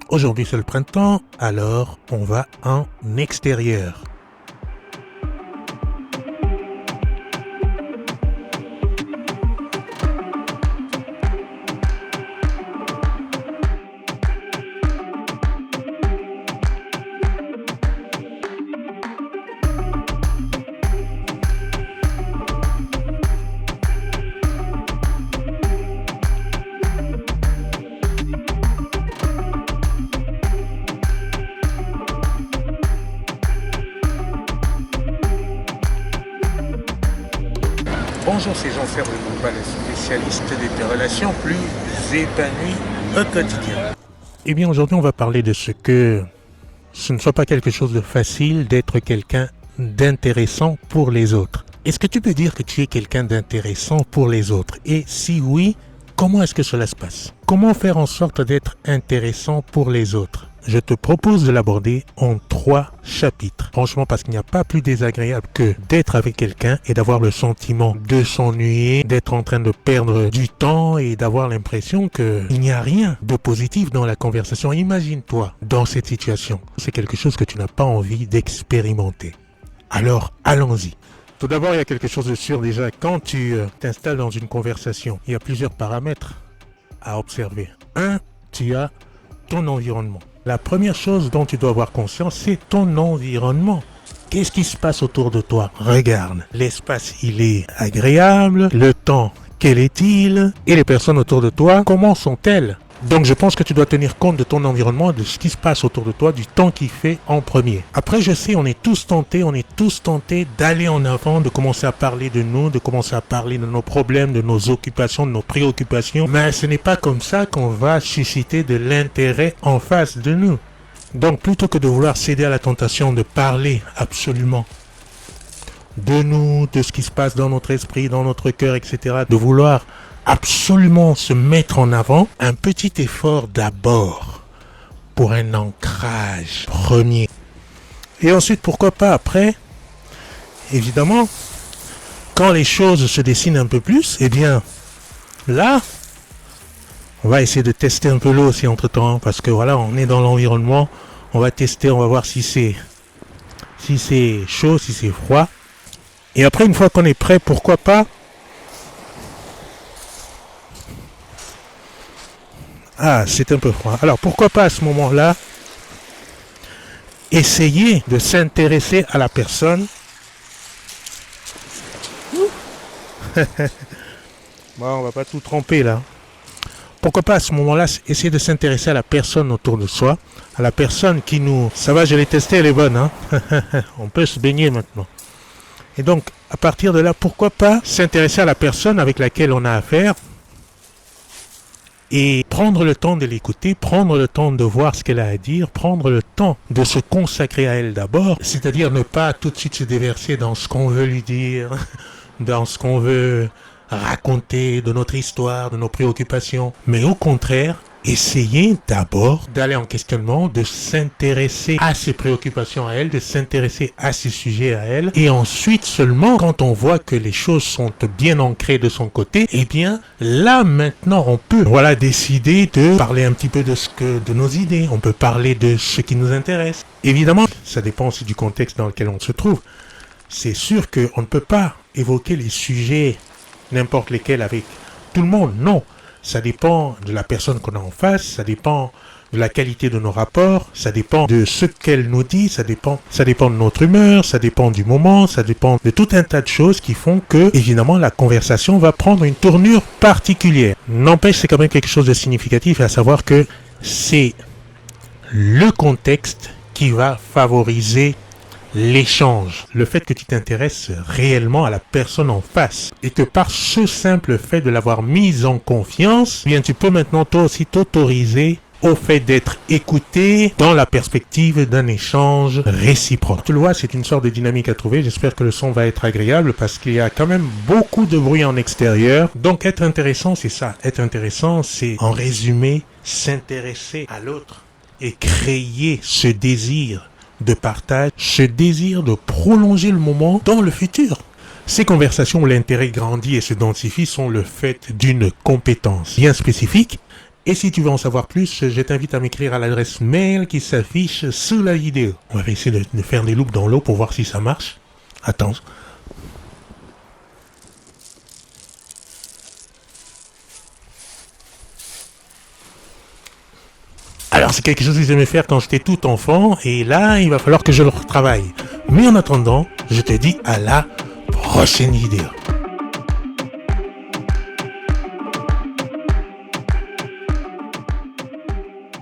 Aujourd'hui c'est le printemps, alors on va en extérieur. Bonjour, c'est Jean-Serge Louba, le spécialiste des relations plus épanouies au quotidien. Eh bien, aujourd'hui, on va parler de ce ne soit pas quelque chose de facile d'être quelqu'un d'intéressant pour les autres. Est-ce que tu peux dire que tu es quelqu'un d'intéressant pour les autres? Et si oui, comment est-ce que cela se passe? Comment faire en sorte d'être intéressant pour les autres? Je te propose de l'aborder en 3 chapitres. Franchement, parce qu'il n'y a pas plus désagréable que d'être avec quelqu'un et d'avoir le sentiment de s'ennuyer, d'être en train de perdre du temps et d'avoir l'impression qu'il n'y a rien de positif dans la conversation. Imagine-toi dans cette situation. C'est quelque chose que tu n'as pas envie d'expérimenter. Alors, allons-y. Tout d'abord, il y a quelque chose de sûr déjà. Quand tu t'installes dans une conversation, il y a plusieurs paramètres à observer. 1, tu as ton environnement. La première chose dont tu dois avoir conscience, c'est ton environnement. Qu'est-ce qui se passe autour de toi? Regarde, l'espace, il est agréable, le temps, quel est-il? Et les personnes autour de toi, comment sont-elles? Donc je pense que tu dois tenir compte de ton environnement, de ce qui se passe autour de toi, du temps qu'il fait en premier. Après, je sais, on est tous tentés d'aller en avant, de commencer à parler de nous, de commencer à parler de nos problèmes, de nos occupations, de nos préoccupations. Mais ce n'est pas comme ça qu'on va susciter de l'intérêt en face de nous. Donc plutôt que de vouloir céder à la tentation de parler absolument de nous, de ce qui se passe dans notre esprit, dans notre cœur, etc., de vouloir absolument se mettre en avant, un petit effort d'abord pour un ancrage premier. Et ensuite, pourquoi pas après, évidemment, quand les choses se dessinent un peu plus, eh bien, là, on va essayer de tester un peu l'eau aussi entre-temps, parce que voilà, on est dans l'environnement, on va tester, on va voir si c'est chaud, si c'est froid. Et après, une fois qu'on est prêt, pourquoi pas, c'est un peu froid. Alors pourquoi pas à ce moment-là essayer de s'intéresser à la personne. Bon, on va pas tout tremper là. Pourquoi pas à ce moment-là essayer de s'intéresser à la personne autour de soi, à la personne qui nous... Ça va, je l'ai testée, elle est bonne, hein. On peut se baigner maintenant. Et donc, à partir de là, pourquoi pas s'intéresser à la personne avec laquelle on a affaire, et prendre le temps de l'écouter, prendre le temps de voir ce qu'elle a à dire, prendre le temps de se consacrer à elle d'abord, c'est-à-dire ne pas tout de suite se déverser dans ce qu'on veut lui dire, dans ce qu'on veut raconter de notre histoire, de nos préoccupations, mais au contraire, essayer d'abord d'aller en questionnement, de s'intéresser à ses préoccupations à elle, de s'intéresser à ses sujets à elle, et ensuite seulement quand on voit que les choses sont bien ancrées de son côté, eh bien là maintenant on peut décider de parler un petit peu de nos idées, on peut parler de ce qui nous intéresse. Évidemment, ça dépend aussi du contexte dans lequel on se trouve. C'est sûr qu'on ne peut pas évoquer les sujets n'importe lesquels avec tout le monde, non. Ça dépend de la personne qu'on a en face, ça dépend de la qualité de nos rapports, ça dépend de ce qu'elle nous dit, ça dépend de notre humeur, ça dépend du moment, ça dépend de tout un tas de choses qui font que, évidemment, la conversation va prendre une tournure particulière. N'empêche, c'est quand même quelque chose de significatif, à savoir que c'est le contexte qui va favoriser l'échange, le fait que tu t'intéresses réellement à la personne en face et que par ce simple fait de l'avoir mise en confiance, eh bien tu peux maintenant toi aussi t'autoriser au fait d'être écouté dans la perspective d'un échange réciproque. Tu le vois, c'est une sorte de dynamique à trouver. J'espère que le son va être agréable parce qu'il y a quand même beaucoup de bruit en extérieur. Donc être intéressant, c'est ça. Être intéressant, c'est en résumé s'intéresser à l'autre et créer ce désir de partage, ce désir de prolonger le moment dans le futur. Ces conversations où l'intérêt grandit et se densifie sont le fait d'une compétence bien spécifique Et si tu veux en savoir plus, je t'invite à m'écrire à l'adresse mail qui s'affiche sous la vidéo. On va essayer de faire des loupes dans l'eau pour voir si ça marche. Attends. Alors c'est quelque chose que j'aimais faire quand j'étais tout enfant et là il va falloir que je le retravaille. Mais en attendant, je te dis à la prochaine vidéo.